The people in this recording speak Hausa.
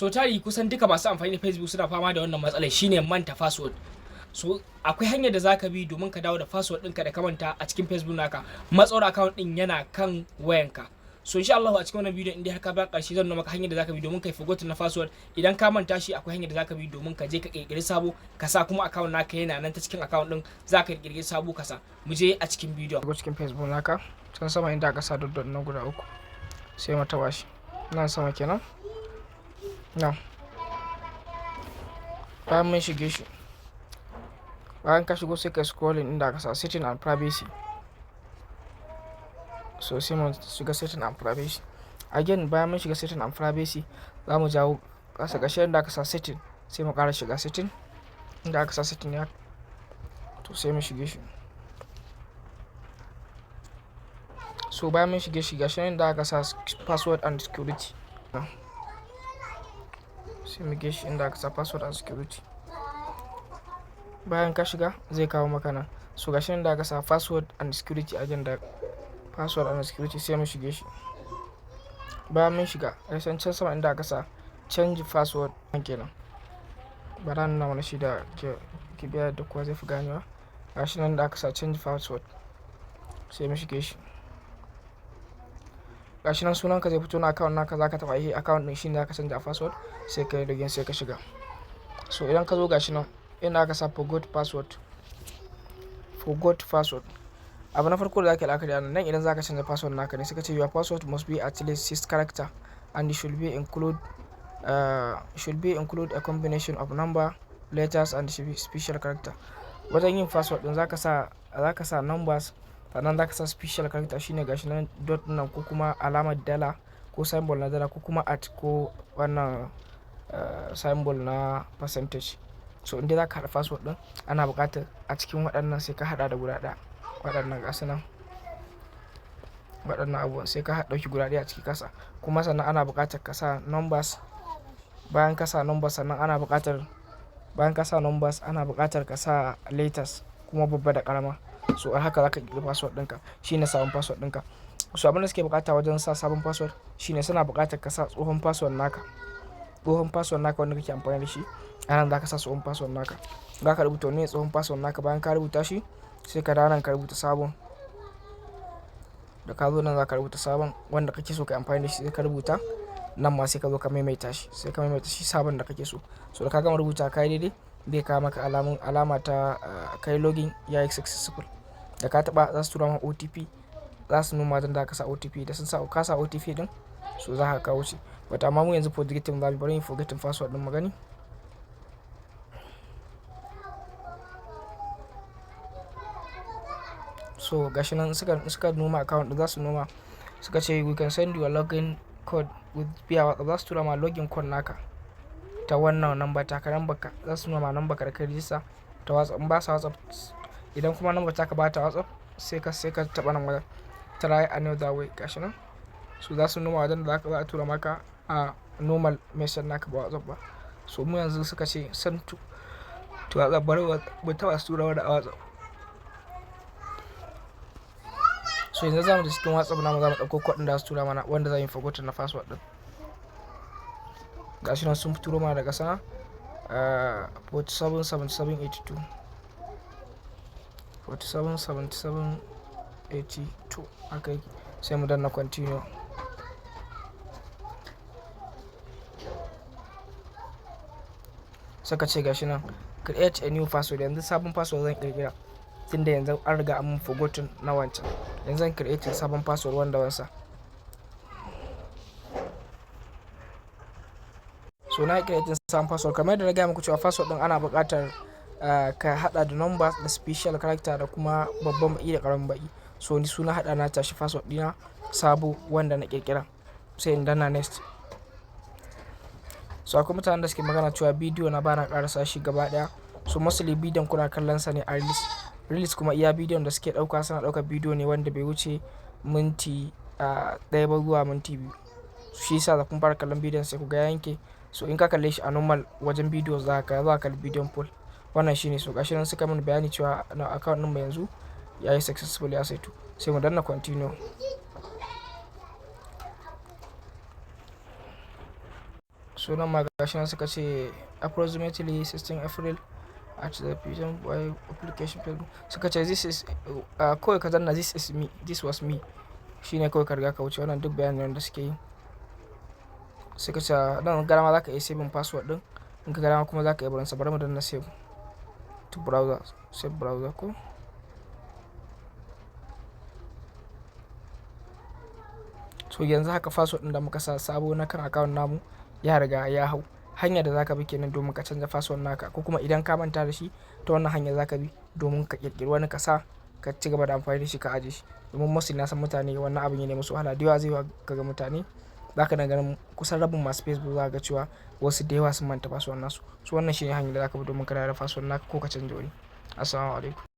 So tari kusan duka masu amfani da Facebook suna fama da wannan matsalar, shine manta password. So akwai hanyar da zaka bi domin ka dawo da password ɗinka da ka manta a cikin Facebook naka, matsawar account ɗin yana kan wayanka. So insha Allah a cikin wannan bidiyon in dai har ka ba ƙarshe zan nuna maka hanyar da zaka bi domin kai forgotten na password. Idan ka manta shi akwai hanyar da zaka bi domin ka je ka kirkiri sabo ka sa, kuma account naka yana nan ta cikin account ɗin zaka kirkiri sabo ka sa. Mu je a cikin bidiyon. Go cikin Facebook naka, can sama inda aka sa dot nan guda uku. Sai mu taba shi. Nan sama kenan. Nan. Bayan mun shige shi. Bayan ka shigo sai ka scrolling inda aka sa setting and privacy. So sai mu shiga setting and privacy. Again bayan mun shiga setting and privacy za mu jawo ƙasa ƙarshen inda aka sa setting, sai mu ƙara shiga setting inda aka sa setting ya, to sai mu shige shi. So bayan mun shige shi gashi inda aka sa password and security, sai mu ge shi inda aka sa password and security. Bayan ka shiga zai kawo maka nan. So gashi inda aka sa password and security, again da password and security, sai mu shige shi. Bayan mun shiga can sama inda aka sa change password kenan. Bara nuna mana shi da ke biya da kowa zai fi ganewa. Gashi nan da aka sa change password, sai mu shige shi. Gashi nan sunan ka zai fito na account naka, zaka taba yi account din shine zaka canja password, sai ka yi login sai ka shiga. So idan ka zo gashi nan inda aka sa forgot password, abu na farko da zaka yi la'akari nan idan zaka canza password naka ne suka ce your password must be at least 6 character and it should be include a combination of number, letters and special character. Wajen yin password din zaka sa numbers, sannan zaka sa special character shine gashi nan dot nan, ko kuma alamar dala ko symbol na dala, ko kuma at ko wannan symbol na percentage. So inda zaka haɗa password din ana buƙatar a cikin waɗannan sai ka haɗa da guda ɗaya. Waɗannan gasu nan, waɗannan abubuwan sai ka ɗauki guda ɗaya a ciki kasa. Kuma sannan ana buƙatar ka sa numbers. Bayan ka sa numbers sannan ana buƙatar ka sa letters, kuma babba da ƙarama. So a haka zaka ƙirƙiri password ɗinka, shine sabon password ɗinka. So abin da suke buƙata wajen sa sabon password shine suna buƙatar ka sa tsohon password naka. Tsohon password naka wanda kake amfani da shi, a nan zaka sa tsohon password naka. Zaka rubuta wannan tsohon password naka, bayan ka rubuta shi sai ka dawo nan ka rubuta sabon. Da ka zo nan zaka rubuta sabon wanda kake so ka amfani da shi, sai ka rubuta nan ma sai ka zo ka maimaita shi, sai ka maimaita shi sabon da kake so. So da ka gama rubuta kai daidai zai kawo maka alama ta kai login yayi successful. Da ka taba za su tura maka OTP, za su nuna wajen da ka sa OTP, da sun sa ka sa OTP din so za ka kawo shi. But amma mu yanzu forgetting za mu bari yin forgetting password din magani. So gashi nan suka noma account din, za su noma suka ce we can send you a login code with via WhatsApp. Za su tura ma login code naka ta wannan number taka, number ka za su nuna ma number ka da ka register ta WhatsApp. In ba sa WhatsApp, idan kuma number taka ba ta WhatsApp sai ka taba nan wajen try another way. Gashi nan su za su nuna wajen da za a tura maka a normal message naka ba WhatsApp ba. So mu yanzu suka ce send to WhatsApp, bari mu taba su tura wani a WhatsApp. So yanzu zamu da cikin WhatsApp namu zamu dauko code din da su tura mana wanda zan yi forgotten na password din. Gashi nan sun turo mana daga sana 477782 haka yake. Sai mu danna continue. Saka ce gashi nan create a new password, yanzu sabon password zan kirkira tunda yanzu an riga an forgotten na wancan. Yanzu zan create sabon password wanda wansa. So na create sabon password, kamar da na gaya muku cewa password din ana buƙatar ka hada da numbers da special character da kuma babban baki da ƙaramin baki. So ni suna hada na tashi password dina sabo wanda na kirkira, sai in danna next. So akwai mutanen da suke magana cewa bidiyo na bana karasa shi gaba daya. So mostly bidiyon kuna kallon sa ne a reels kuma iya bidiyon da suke dauka suna dauka bidiyo ne wanda bai wuce minti 1 ba zuwa minti 2. Shi yasa da kun fara kallon bidiyon sai ku ga yanke. So in ka kalle shi a normal wajen bidiyo za ka kalli bidiyon full. Wannan shine. So gashi nan suka min bayani cewa na account din mu yanzu yayi successful ya saitu. Sai mu danna continue. So So nan ma gashi nan suka ce approximately 16 April at the Pigeon Boy application field suka ce this is kawai ka zanna this is me, this was me, shine kawai ka riga ka wuce. Wannan duk bayanin da suke yi. Suka ce nan gara ma za ka iya saving password din, in ka gara ma kuma za ka iya barinsa. Bari mu danna save to browser, save browser ko. So yanzu haka password din da muka sa sabo na kan account namu ya riga ya hau. Hanyar da zaka bi kenan domin ka canza password naka, ko kuma idan ka manta da shi ta wannan hanyar zaka bi domin ka kirkiri wani ka sa ka ci gaba da amfani da shi ka aje shi. Domin mostly na san mutane wannan abin ya musu wahala. Da yawa zai ga mutane zaka na ganin kusan rabin masu Facebook za ka ga cewa wasu da yawa sun manta password nasu. So wannan shine hanyar da zaka bi domin ka dawo da password naka ko ka canza wani. Assalamu alaikum.